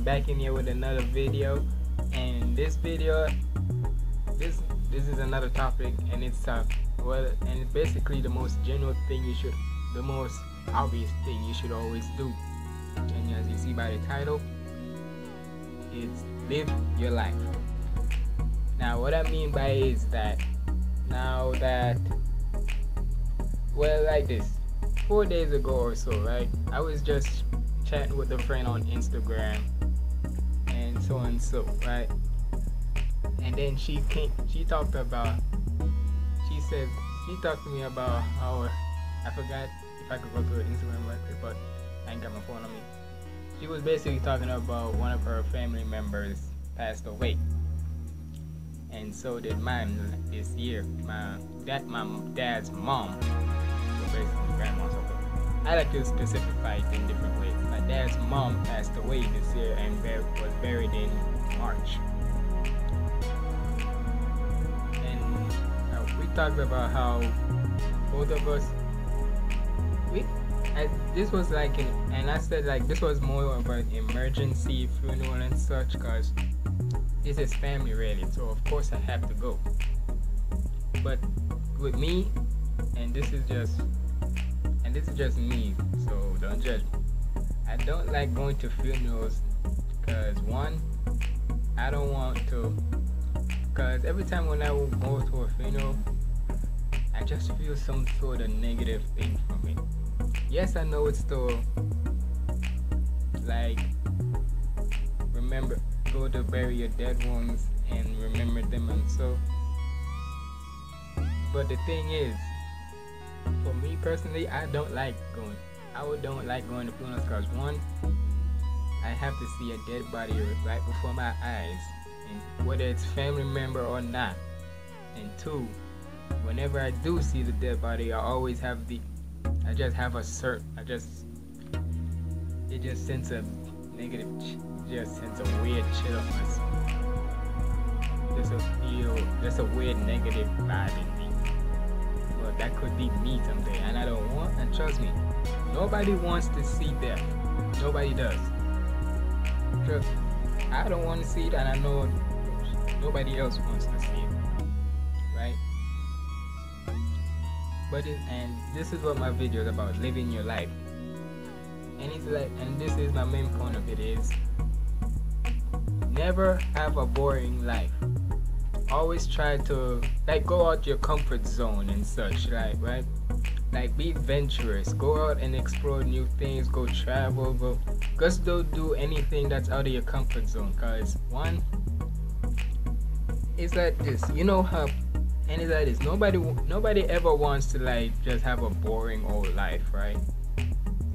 back in here with another video, and this video, this is another topic, and it's and it's basically the most genuine thing the most obvious thing you should always do. And as you see by the title, it's live your life. Now, what I mean by it is that like this, 4 days ago or so, right? I was just chatting with a friend on Instagram, and so, right? And then she talked to me about how, I forgot if I could go to her Instagram right quick, but I ain't got my phone on me. She was basically talking about one of her family members passed away, and so did mine this year. My dad's mom, so basically grandma. So I like to specify it in different ways. My dad's mom passed away this year and was buried in March. And we talked about how both of us, this was like and I said like this was more of an emergency funeral and such, because this is family related, so of course I have to go. But with me, and this is just me, so don't judge me, I don't like going to funerals, because one, I don't want to, because every time when I will go to a funeral, I just feel some sort of negative thing from it. Yes, I know it's still like go to bury your dead ones and remember them and so. But the thing is, for me personally, I don't like going to funerals, because one, I have to see a dead body right before my eyes, and whether it's family member or not. And two, whenever I do see the dead body, it just sends a negative, just sends a weird chill on my soul. Just a weird negative vibe in me. But that could be me someday, and I don't want, and trust me, nobody wants to see death. Nobody does. Just, I don't want to see it, and I know nobody else wants to see it. Right? And this is what my video is about, living your life. And it's like, and this is my main point of it is, never have a boring life. Always try to go out your comfort zone and such, right? Like, be adventurous, go out and explore new things, go travel, just don't do anything that's out of your comfort zone, because one, it's like this, you know how. And it's like this, nobody ever wants to just have a boring old life, right?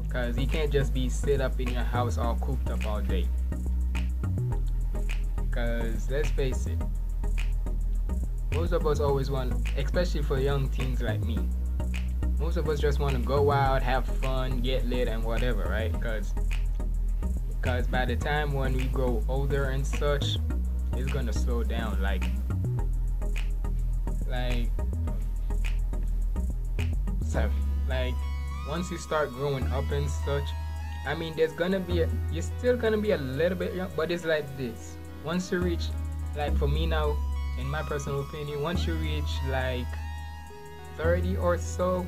Because you can't just be sit up in your house all cooped up all day. Because let's face it, most of us always want, especially for young teens like me, most of us just want to go out, have fun, get lit and whatever, right? Because by the time when we grow older and such, it's gonna slow down. Once you start growing up and such, I mean, you're still gonna be a little bit young, but it's like this. Once you reach, for me now, in my personal opinion, once you reach 30 or so,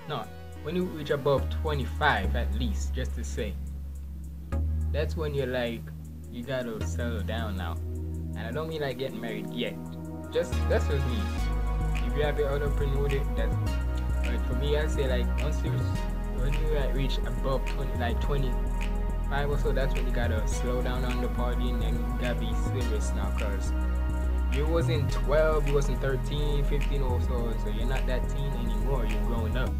no, when you reach above 25 at least, just to say, that's when you're you gotta settle down now. And I don't mean getting married yet. That's just me. If you have your other opinion with it, but for me, I say when you reach above 25 or so, that's when you gotta slow down on the partying, and you gotta be serious now, because you wasn't 12, you wasn't 13, 15 or so you're not that teen anymore, you're growing up.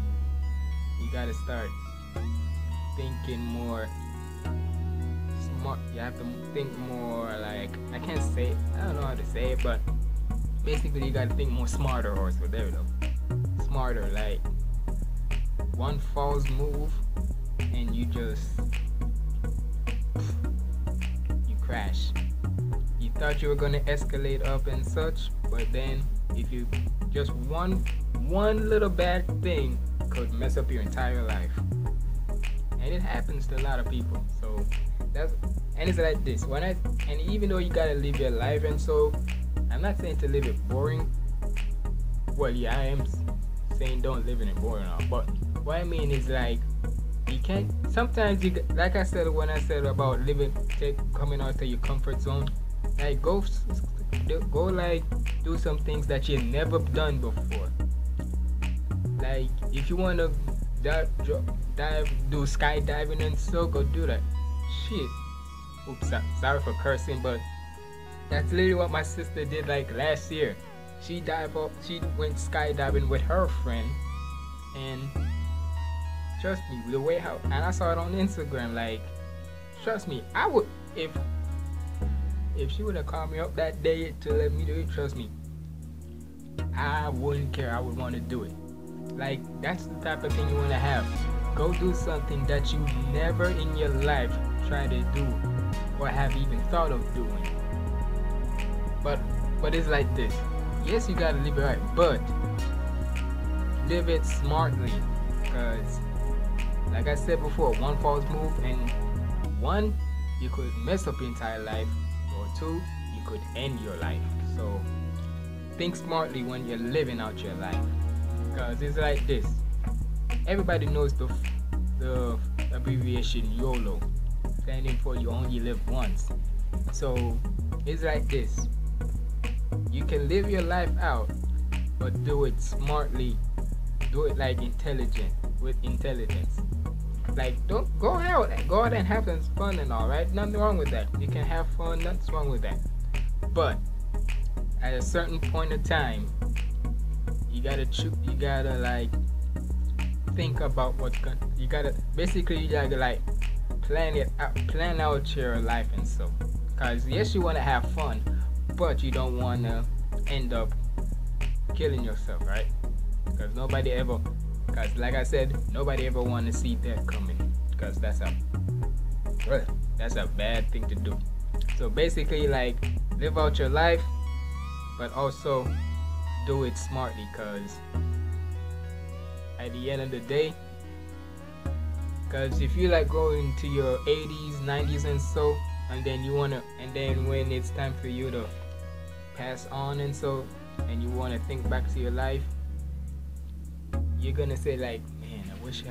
You gotta start thinking more smart. You have to think more I can't say it, I don't know how to say it, but basically you gotta think more smarter also. There we go. Smarter, one false move and you crash. You thought you were gonna escalate up and such, but then if you just one little bad thing could mess up your entire life. And it happens to a lot of people. So that's And it's like this. And even though you gotta live your life, and so I'm not saying to live it boring. Well, yeah, I am saying don't live in it boring, but what I mean is like you can't. Sometimes you, like I said when I said about coming out of your comfort zone, like go like do some things that you've never done before. Like if you wanna do skydiving and so, go do that. Shit. Oops, sorry for cursing, but that's literally what my sister did like last year. She went skydiving with her friend, and trust me, the way how, and I saw it on Instagram, like, trust me, I would, if she would have called me up that day to let me do it, trust me, I wouldn't care, I would want to do it. Like, that's the type of thing you want to have. Go do something that you never in your life try to do or have even thought of doing. But it's like this. Yes, you gotta live it right, but live it smartly. Cause like I said before, one false move, and one, you could mess up your entire life, or two, you could end your life. So think smartly when you're living out your life. Cause it's like this. Everybody knows the abbreviation YOLO, standing for you only live once. So it's like this. You can live your life out, but do it smartly. Do it like with intelligence. Like, don't go out and have some fun and all, right? Nothing wrong with that. You can have fun, nothing's wrong with that. But at a certain point of time, you gotta like think about you gotta like plan out your life and so. Cause yes, you wanna have fun, but you don't wanna end up killing yourself, right? Because like I said, nobody ever wanna see death coming. Because that's a bad thing to do. So basically, like, live out your life, but also do it smartly. Cause at the end of the day, because if you like go into your 80s, 90s, and so, and then when it's time for you to pass on and so, and you want to think back to your life, you're gonna say like, man, I wish I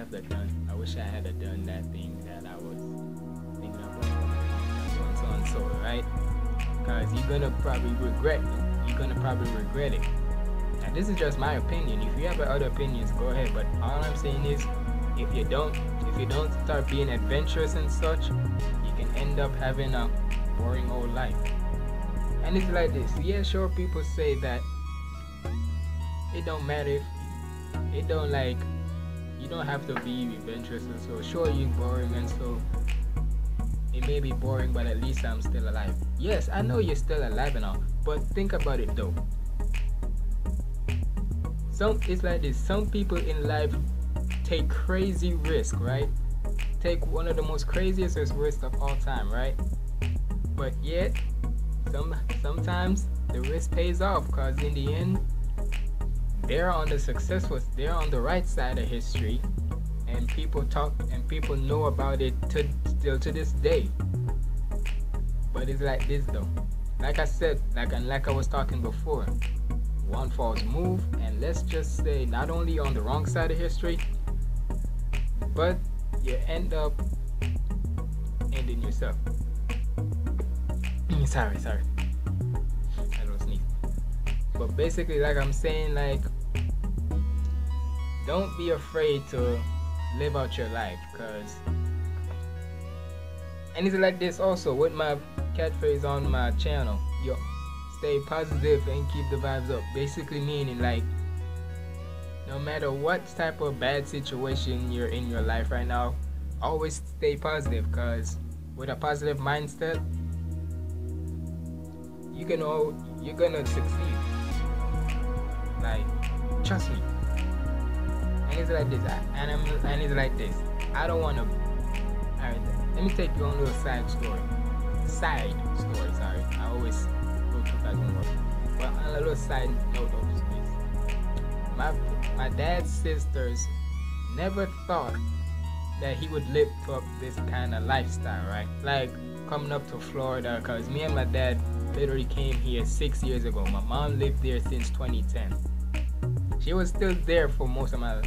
had done that thing that I was thinking about, so and so, right? Because you're gonna probably regret it. And this is just my opinion. If you have other opinions, go ahead. But all I'm saying is, if you don't start being adventurous and such, you can end up having a boring old life. And it's like this. Yeah, sure, people say that it don't matter if you don't have to be adventurous and so. Sure, you're boring and so. It may be boring, but at least I'm still alive. Yes, I know you're still alive and all, but think about it though. It's like this. Some people in life take crazy risk, right? Take one of the most craziest risks of all time, right? But yet, sometimes the risk pays off, because in the end, they're on the right side of history, and people know about it still to this day. But it's like this though. Like I said, like I was talking before, one false move, and let's just say not only on the wrong side of history, but you end up ending yourself. sorry, I don't sneeze. But basically, like I'm saying, like, don't be afraid to live out your life, cause, and it's like this also with my catchphrase on my channel. Yo, stay positive and keep the vibes up. Basically meaning, like, no matter what type of bad situation you're in your life right now, always stay positive, because with a positive mindset, you're gonna succeed. Like, trust me. And it's like this. And it's like this. I don't wanna. Alright, let me take you on a little side story. Sorry. I always go too fast on work. But on a little side note of this, please. My dad's sisters never thought that he would live up this kind of lifestyle, right? Like coming up to Florida, cause me and my dad literally came here 6 years ago. My mom lived there since 2010. She was still there for most of my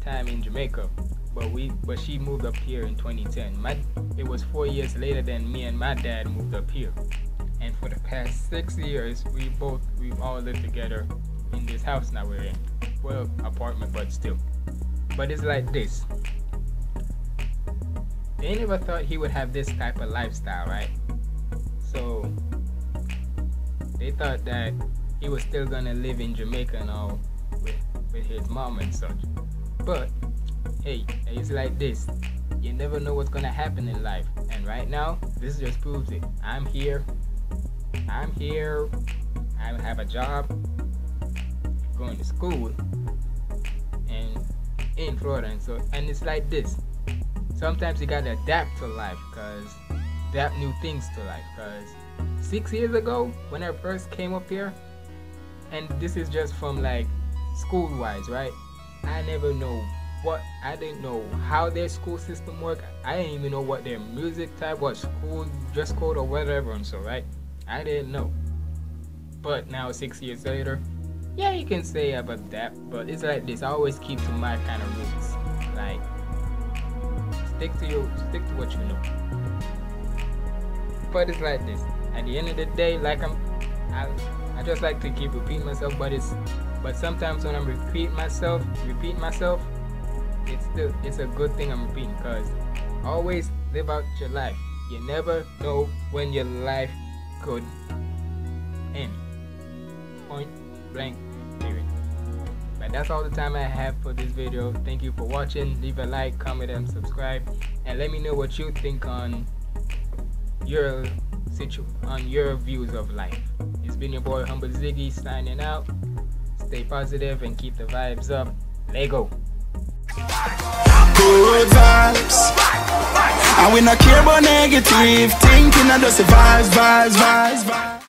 time in Jamaica, but she moved up here in 2010. It was 4 years later than me and my dad moved up here. And for the past 6 years, we've all lived together in this house now we're in. Well, apartment, but still. But it's like this. They never thought he would have this type of lifestyle, right? So they thought that he was still gonna live in Jamaica and all with his mom and such. But hey, it's like this. You never know what's gonna happen in life. And right now, this just proves it. I'm here. I have a job, going to school, and in Florida, and it's like this. Sometimes you gotta adapt to life, adapt new things to life. Cause 6 years ago, when I first came up here, and this is just from like school-wise, right? I didn't know how their school system worked. I didn't even know what their music type was, school dress code or whatever, and so right. I didn't know. But now 6 years later, yeah, you can say I've adapted, but it's like this. I always keep to my kind of roots. Like stick to what you know. But it's like this. At the end of the day, like I just like to keep repeating myself, but sometimes when I'm repeating myself, it's a good thing I'm repeating, because always live out your life. You never know when your life could end. Point blank period. But that's all the time I have for this video. Thank you for watching. Leave a like, comment, and subscribe, and let me know what you think on your views of life. It's been your boy Humble Ziggy signing out. Stay positive and keep the vibes up. Lego. Good vibes, and we not care about negative thinking. I just vibes.